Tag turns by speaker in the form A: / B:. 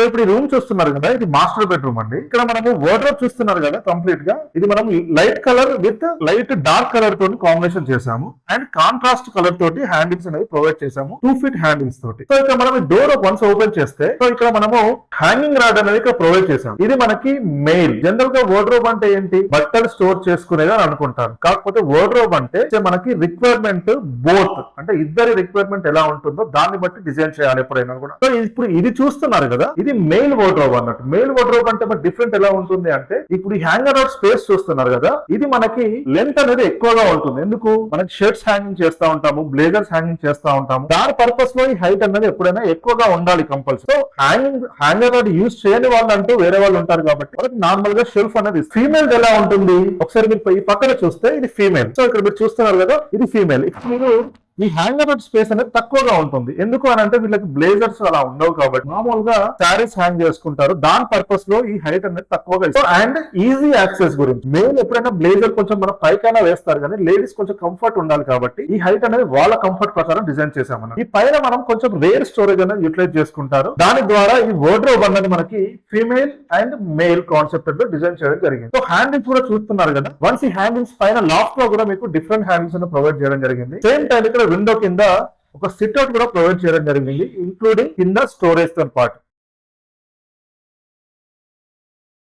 A: ఇప్పుడు ఈ రూమ్ చూస్తున్నారు కదా, ఇది మాస్టర్ బెడ్రూమ్ అండి. ఇక్కడ మనము వార్డ్రోబ్ చూస్తున్నారు కదా, కంప్లీట్ గా ఇది మనం light colour with light dark colour తోటి కాంబినేషన్ చేసాము. అండ్ కాంట్రాస్ట్ కలర్ తోటి హ్యాండిల్స్ అనేవి ప్రొవైడ్ చేసాము, 2 feet హ్యాండిల్స్ తోటి. సో ఇక్కడ మనం డోర్ వన్స్ ఓపెన్ చేస్తే, సో ఇక్కడ మనము హ్యాంగింగ్ రాడ్ అనేది ఇక్కడ ప్రొవైడ్ చేసాం. ఇది మనకి మెయిల్. జనరల్ గా వార్డ్రోబ్ అంటే ఏంటి, బట్టలు స్టోర్ చేసుకునేది అని అనుకుంటారు. కాకపోతే వార్డ్రోబ్ అంటే మనకి రిక్వైర్మెంట్ బోత్, అంటే ఇద్దరి రిక్వైర్మెంట్ ఎలా ఉంటుందో దాన్ని బట్టి డిజైన్ చేయాలి ఎప్పుడైనా కూడా. సో ఇప్పుడు ఇది చూస్తున్నారు కదా, ఇది మెయిల్ వార్డ్రోబ్ అన్నట్టు. మెయిల్ వార్డ్రోబ్ అంటే మరి డిఫరెంట్ ఎలా ఉంటుంది అంటే, ఇప్పుడు ఈ హ్యాంగర్ అవుట్ స్పేస్ చూస్తున్నారు కదా, ఇది మనకి లెంత్ అనేది ఎక్కువగా ఉంటుంది. ఎందుకు, మనకి షర్ట్స్ హ్యాంగింగ్ చేస్తా ఉంటాము, బ్లేజర్స్ హ్యాంగింగ్ చేస్తా ఉంటాము. దాని పర్పస్ లో ఈ హైట్ అనేది ఎప్పుడైనా ఎక్కువగా ఉండాలి compulsory. So hanger out use చేయని వాళ్ళు అంటూ వేరే వాళ్ళు ఉంటారు కాబట్టి మనకి నార్మల్ గా షెల్ఫ్ అనేది. ఫీమేల్ ఎలా ఉంటుంది, ఒకసారి మీరు ఈ పక్కన చూస్తే ఇది ఫీమేల్. సో ఇక్కడ మీరు చూస్తున్నారు కదా, ఇది ఫీమేల్. ఇక్కడ మీరు ఈ హ్యాంగర్ అవుట్ స్పేస్ అనేది తక్కువగా ఉంటుంది. ఎందుకు అని అంటే వీళ్ళకి బ్లేజర్స్ అలా ఉండవు కాబట్టి మామూలుగా శారీస్ హ్యాంగ్ చేసుకుంటారు. దాని పర్పస్ లో ఈ హైట్ అనేది తక్కువగా ఇస్తారు. అండ్ ఈజీ యాక్సెస్ గురించి, మెయిన్ ఎప్పుడైనా బ్లేజర్ కొంచెం మనం పైకైనా వేస్తారు కానీ లేడీస్ కొంచెం కంఫర్ట్ ఉండాలి కాబట్టి ఈ హైట్ అనేది వాళ్ళ కంఫర్ట్ ప్రకారం డిజైన్ చేసామన్నమాట. ఈ పైన మనం కొంచెం రేర్ స్టోరేజ్ అనేది యూటిలైజ్ చేసుకుంటారు. దాని ద్వారా ఈ వార్డ్రోబ్ అనేది మనకి ఫీమేల్ అండ్ మేల్ కాన్సెప్ట్ లో డిజైన్ చేయడం జరిగింది. సో హ్యాండిల్స్ కూడా చూస్తున్నారు కదా, వన్స్ ఈ హ్యాండిల్స్ పైన లాఫ్ట్ లో కూడా మీకు డిఫరెంట్ హ్యాండిల్స్ ప్రొవైడ్ చేయడం జరిగింది. సేమ్ టైం ఇక్కడ విండో కింద ఒక సిట్ అవుట్ కూడా ప్రొవైడ్ చేయడం జరిగింది, ఇంక్లూడింగ్ కింద స్టోరేజ్ తో పాటు.